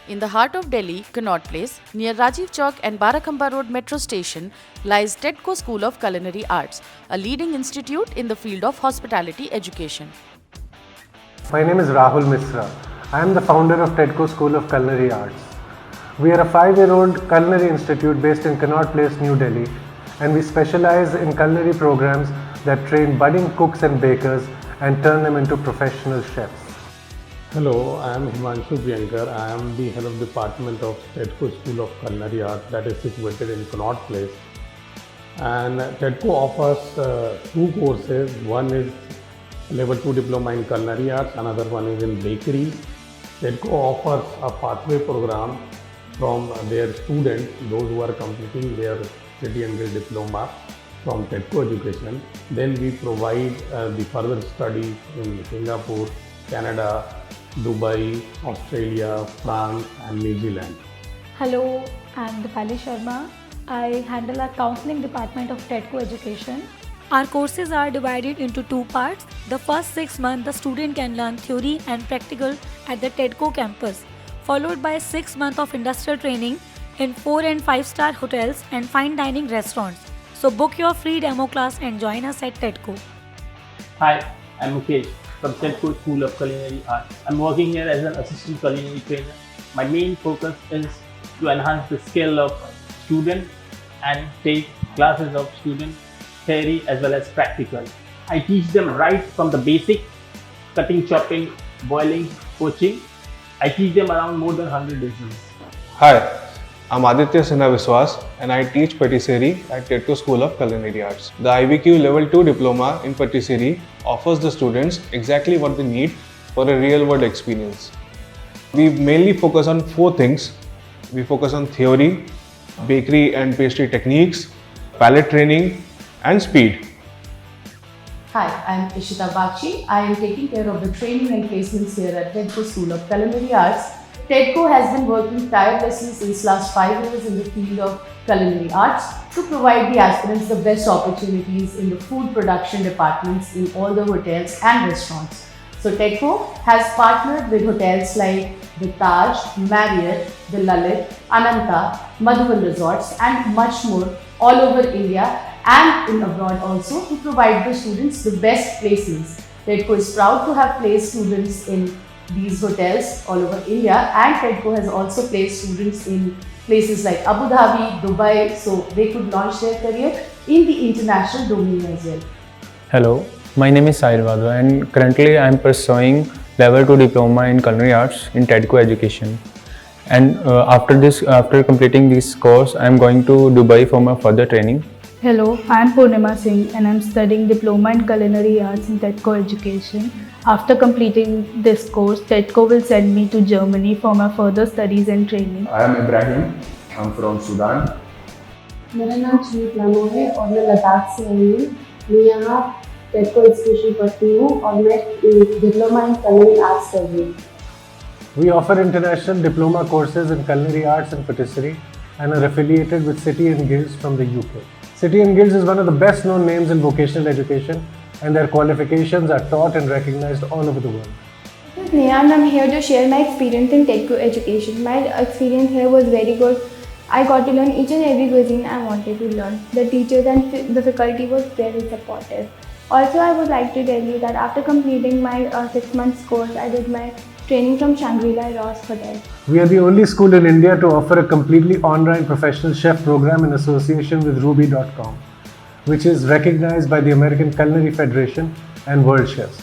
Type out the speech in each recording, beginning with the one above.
In the heart of Delhi, Connaught Place, near Rajiv Chowk and Barakhamba Road Metro Station, lies TEDCO School of Culinary Arts, a leading institute in the field of hospitality education. My name is Rahul Misra. I am the founder of TEDCO School of Culinary Arts. We are a 5-year-old culinary institute based in Connaught Place, New Delhi, and we specialize in culinary programs that train budding cooks and bakers and turn them into professional chefs. Hello, I am Himanshu Priyankar. I am the head of department of TEDCO School of Culinary Arts that is situated in Connaught Place. And TEDCO offers two courses. One is level 2 diploma in culinary arts, another one is in bakery. TEDCO offers a pathway program from their students, those who are completing their City and Guild diploma from TEDCO education. Then we provide the further studies in Singapore, Canada, Dubai, Australia, France and New Zealand. Hello, I'm Dipali Sharma. I handle our counseling department of TEDCO education. Our courses are divided into two parts. The first 6 months, the student can learn theory and practical at the TEDCO campus, followed by 6 months of industrial training in 4 and 5-star hotels and fine dining restaurants. So book your free demo class and join us at TEDCO. Hi, I'm Mukesh from TEDCO School of Culinary Arts. I'm working here as an assistant culinary trainer. My main focus is to enhance the skill of students and take classes of students, theory as well as practical. I teach them right from the basic, cutting, chopping, boiling, poaching. I teach them around more than 100 dishes. Hi, I'm Aditya Sinha Viswas and I teach patisserie at TEDCO School of Culinary Arts. The IBQ Level 2 Diploma in Patisserie offers the students exactly what they need for a real-world experience. We mainly focus on 4 things. We focus on theory, bakery and pastry techniques, palate training and speed. Hi, I am Ishita Bakshi. I am taking care of the training and placements here at TEDCO School of Culinary Arts. TEDCO has been working tirelessly since last 5 years in the field of culinary arts to provide the aspirants the best opportunities in the food production departments in all the hotels and restaurants. So TEDCO has partnered with hotels like the Taj, Marriott, the Lalit, Ananta, Madhuban Resorts and much more all over India and in abroad also to provide the students the best placements. TEDCO is proud to have placed students in these hotels all over India and TEDCO has also placed students in places like Abu Dhabi, Dubai, so they could launch their career in the international domain as well. Hello, my name is Sahil Vadva and currently I am pursuing level 2 diploma in culinary arts in TEDCO education. And after completing this course, I am going to Dubai for my further training. Hello, I am Purnima Singh and I am studying Diploma in Culinary Arts in TEDCO Education. After completing this course, TEDCO will send me to Germany for my further studies and training. I am Ibrahim. I am from Sudan. मेरा नाम चीत लामो है और मैं लद्दाख से आई हूँ। मैं यहाँ TEDCO एजुकेशन पढ़ती हूँ और मैं डिप्लोमा इन culinary आर्ट्स कर रही हूँ। We offer international diploma courses in culinary arts and patisserie and are affiliated with City and Guilds from the UK. City and Guilds is one of the best known names in vocational education and their qualifications are taught and recognized all over the world. This is Neha and I'm here to share my experience in TEDCO education. My experience here was very good. I got to learn each and every cuisine I wanted to learn. The teachers and the faculty was very supportive. Also, I would like to tell you that after completing my 6 months course, I did my training from Shangri-La Ross Hotel. We are the only school in India to offer a completely online professional chef program in association with Ruby.com, which is recognized by the American Culinary Federation and World Chefs.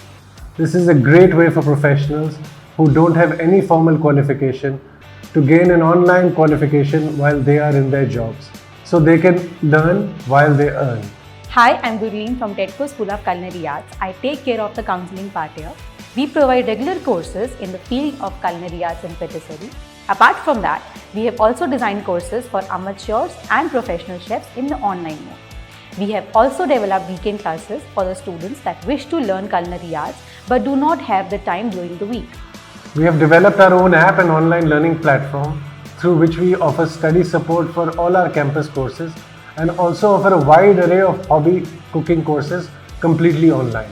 This is a great way for professionals who don't have any formal qualification to gain an online qualification while they are in their jobs, so they can learn while they earn. Hi, I'm Gurleen from TEDCO School of Culinary Arts. I take care of the counseling part here. We provide regular courses in the field of culinary arts and patisserie. Apart from that, we have also designed courses for amateurs and professional chefs in the online mode. We have also developed weekend classes for the students that wish to learn culinary arts but do not have the time during the week. We have developed our own app and online learning platform through which we offer study support for all our campus courses and also offer a wide array of hobby cooking courses completely online.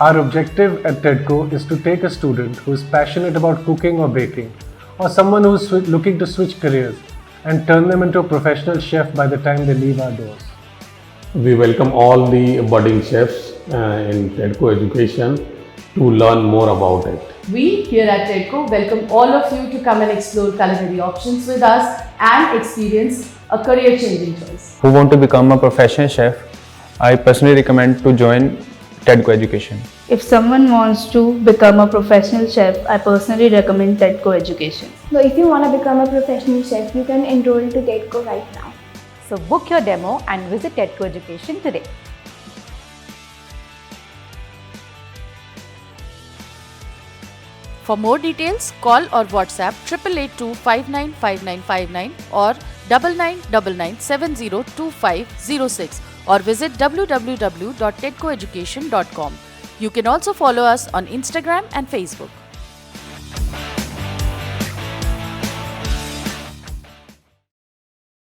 Our objective at TEDCO is to take a student who is passionate about cooking or baking, or someone who is looking to switch careers, and turn them into a professional chef by the time they leave our doors. We welcome all the budding chefs in TEDCO education to learn more about it. We here at TEDCO welcome all of you to come and explore culinary options with us and experience a career-changing choice. Who want to become a professional chef, I personally recommend to join TEDCO education. If someone wants to become a professional chef, I personally recommend TEDCO education. So if you want to become a professional chef, you can enroll to TEDCO right now. So book your demo and visit TEDCO education today. For more details, call or WhatsApp 8882595959 or 9999702506 or visit www.tedcoeducation.com. You can also follow us on Instagram and Facebook.